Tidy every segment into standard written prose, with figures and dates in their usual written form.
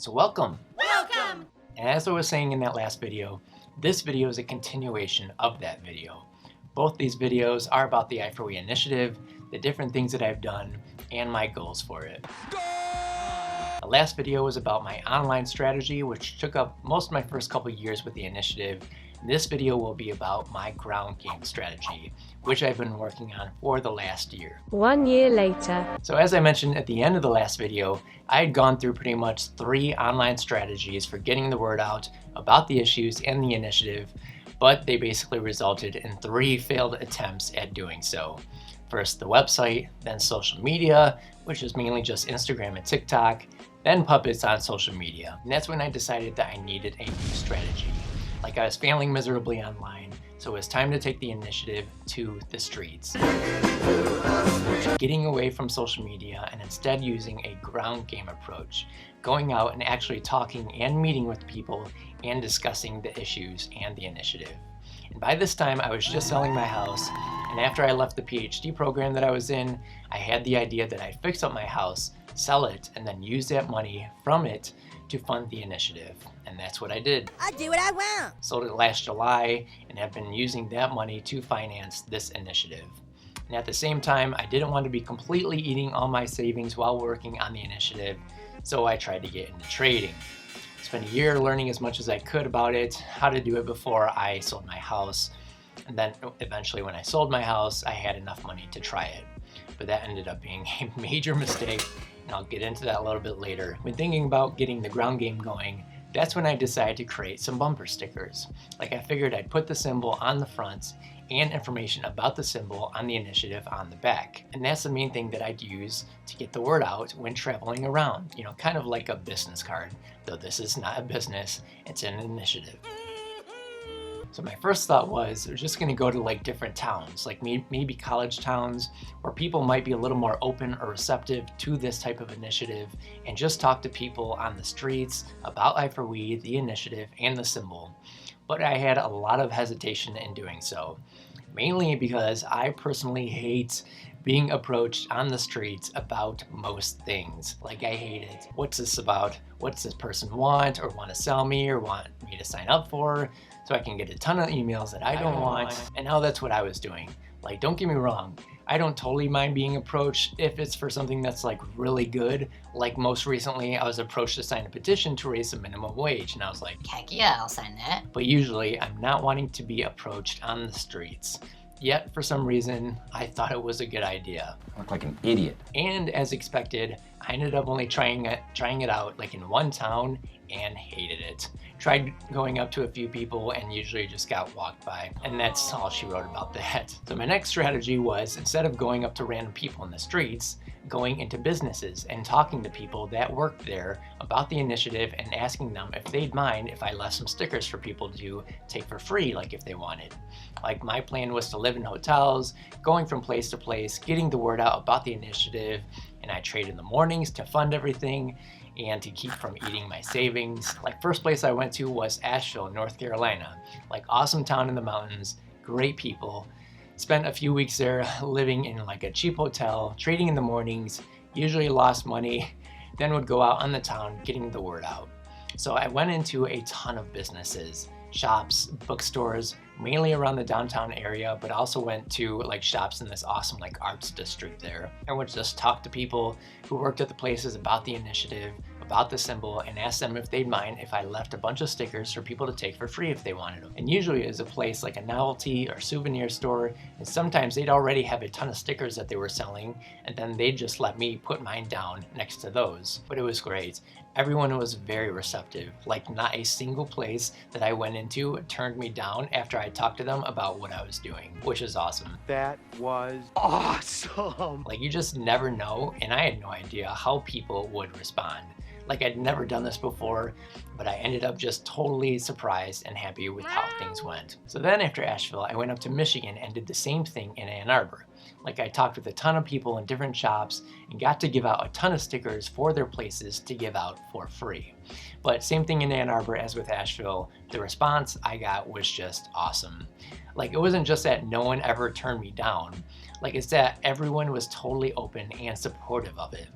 So welcome! Welcome! And as I was saying in that last video, this video is a continuation of that video. Both these videos are about the I4We initiative, the different things that I've done, and my goals for it. The last video was about my online strategy, which took up most of my first couple years with the initiative. This video will be about my ground game strategy, which I've been working on for the last year. 1 year later. So as I mentioned at the end of the last video, I had gone through pretty much 3 online strategies for getting the word out about the issues and the initiative, but they basically resulted in 3 failed attempts at doing so. First the website, then social media, which is mainly just Instagram and TikTok, then puppets on social media. And that's when I decided that I needed a new strategy. Like I was failing miserably online, so it was time to take the initiative to the streets. Getting away from social media and instead using a ground game approach, going out and actually talking and meeting with people and discussing the issues and the initiative. And by this time I was just selling my house, and after I left the PhD program that I was in, I had the idea that I'd fix up my house, sell it, and then use that money from it to fund the initiative. And that's what I did. I do what I want. Sold it last July and have been using that money to finance this initiative. And at the same time, I didn't want to be completely eating all my savings while working on the initiative, so I tried to get into trading. Spent a year learning as much as I could about it, how to do it before I sold my house. And then eventually when I sold my house, I had enough money to try it. But that ended up being a major mistake, and I'll get into that a little bit later. When thinking about getting the ground game going, that's when I decided to create some bumper stickers. Like I figured I'd put the symbol on the front and information about the symbol on the initiative on the back. And that's the main thing that I'd use to get the word out when traveling around. You know, kind of like a business card, though this is not a business, it's an initiative. So my first thought was I was just gonna go to like different towns, like maybe college towns where people might be a little more open or receptive to this type of initiative, and just talk to people on the streets about I4We, the initiative, and the symbol. But I had a lot of hesitation in doing so, mainly because I personally hate being approached on the streets about most things. Like I hate it. What's this about? What's this person want or want to sell me or want me to sign up for? So I can get a ton of emails that I don't want. And now that's what I was doing. Like, don't get me wrong, I don't totally mind being approached if it's for something that's like really good. Like most recently, I was approached to sign a petition to raise the minimum wage, and I was like, Heck yeah, I'll sign that. but usually I'm not wanting to be approached on the streets. Yet for some reason, I thought it was a good idea. I look like an idiot. And as expected, I ended up only trying it out like in one town and hated it. Tried going up to a few people and usually just got walked by. And that's all she wrote about that. So my next strategy was, instead of going up to random people in the streets, going into businesses and talking to people that worked there about the initiative and asking them if they'd mind if I left some stickers for people to take for free, like if they wanted. Like my plan was to live in hotels, going from place to place, getting the word out about the initiative, and I trade in the mornings to fund everything and to keep from eating my savings. Like first place I went to was Asheville, North Carolina. Like awesome town in the mountains, great people. Spent a few weeks there living in like a cheap hotel, trading in the mornings, usually lost money, then would go out on the town getting the word out. So I went into a ton of businesses, shops, bookstores, mainly around the downtown area, but also went to like shops in this awesome like arts district there. I would just talk to people who worked at the places about the initiative, about the symbol, and ask them if they'd mind if I left a bunch of stickers for people to take for free if they wanted them. And usually it was a place like a novelty or souvenir store, and sometimes they'd already have a ton of stickers that they were selling, and then they'd just let me put mine down next to those. But it was great. Everyone was very receptive. Like not a single place that I went into turned me down after I talked to them about what I was doing, which is awesome. That was awesome. Like you just never know, and I had no idea how people would respond. Like I'd never done this before, but I ended up just totally surprised and happy with how things went. So then after Asheville, I went up to Michigan and did the same thing in Ann Arbor. Like I talked with a ton of people in different shops and got to give out a ton of stickers for their places to give out for free. But same thing in Ann Arbor as with Asheville, the response I got was just awesome. Like it wasn't just that no one ever turned me down, like it's that everyone was totally open and supportive of it.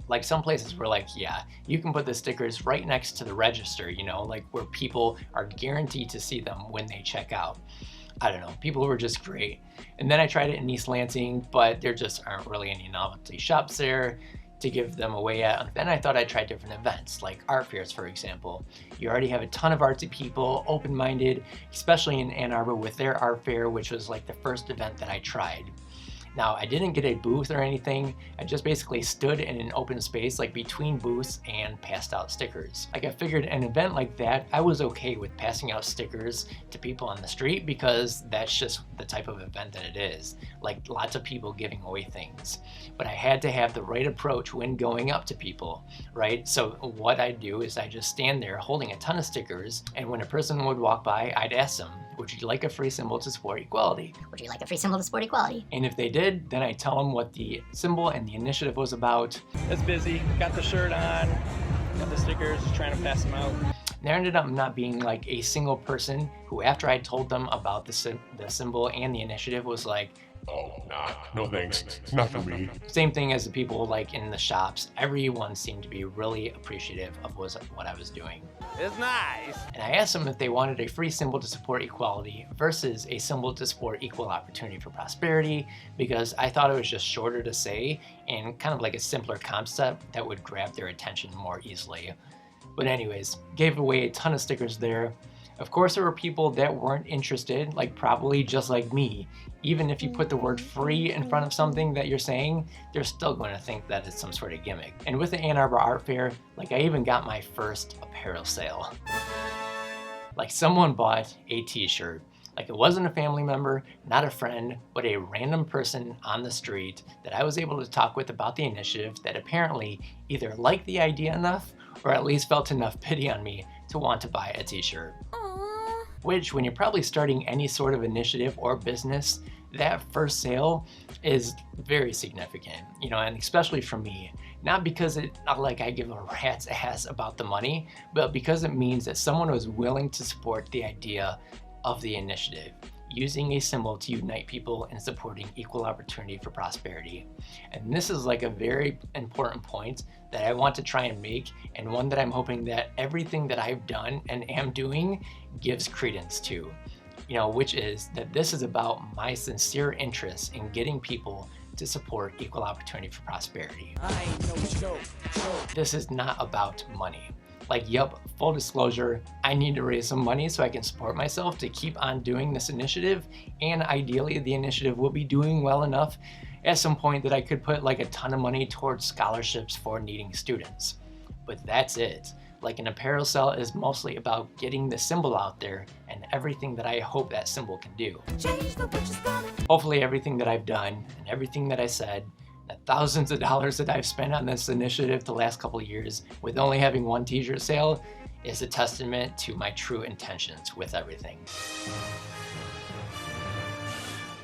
Like some places were like, yeah, you can put the stickers right next to the register, you know, like where people are guaranteed to see them when they check out. I don't know, people were just great. And then I tried it in East Lansing, but there just aren't really any novelty shops there to give them away at. And then I thought I'd try different events, like art fairs, for example. You already have a ton of artsy people, open-minded, especially in Ann Arbor with their art fair, which was like the first event that I tried. Now, I didn't get a booth or anything. I just basically stood in an open space like between booths and passed out stickers. Like I figured an event like that, I was okay with passing out stickers to people on the street because that's just the type of event that it is. Like lots of people giving away things. But I had to have the right approach when going up to people, right? So what I do is I just stand there holding a ton of stickers, and when a person would walk by, I'd ask them, would you like a free symbol to support equality? Would you like a free symbol to support equality? And if they did, then I tell them what the symbol and the initiative was about. It's busy, got the shirt on, got the stickers, just trying to pass them out. There ended up not being like a single person who, after I told them about the symbol and the initiative, was like, Oh, nah, no thanks. Not for me. same thing as the people like in the shops. Everyone seemed to be really appreciative of what I was doing. It's nice. And I asked them if they wanted a free symbol to support equality versus a symbol to support equal opportunity for prosperity, because I thought it was just shorter to say and kind of like a simpler concept that would grab their attention more easily. But anyways, gave away a ton of stickers there. Of course, there were people that weren't interested, like probably just like me. Even if you put the word free in front of something that you're saying, they're still going to think that it's some sort of gimmick. And with the Ann Arbor Art Fair, like I even got my first apparel sale. Like someone bought a t-shirt. Like it wasn't a family member, not a friend, but a random person on the street that I was able to talk with about the initiative that apparently either liked the idea enough or at least felt enough pity on me to want to buy a t-shirt. Which, when you're probably starting any sort of initiative or business, that first sale is very significant, you know, and especially for me. Not because I give a rat's ass about the money, but because it means that someone was willing to support the idea of the initiative, using a symbol to unite people in supporting equal opportunity for prosperity. And this is like a very important point that I want to try and make, and one that I'm hoping that everything that I've done and am doing gives credence to, you know, which is that this is about my sincere interest in getting people to support equal opportunity for prosperity. This is not about money. Like, yep, full disclosure, I need to raise some money so I can support myself to keep on doing this initiative, and ideally the initiative will be doing well enough at some point that I could put like a ton of money towards scholarships for needing students. But that's it. Like an apparel sale is mostly about getting the symbol out there and everything that I hope that symbol can do. Hopefully everything that I've done and everything that I said, the thousands of dollars that I've spent on this initiative the last couple of years with only having one t-shirt sale is a testament to my true intentions with everything.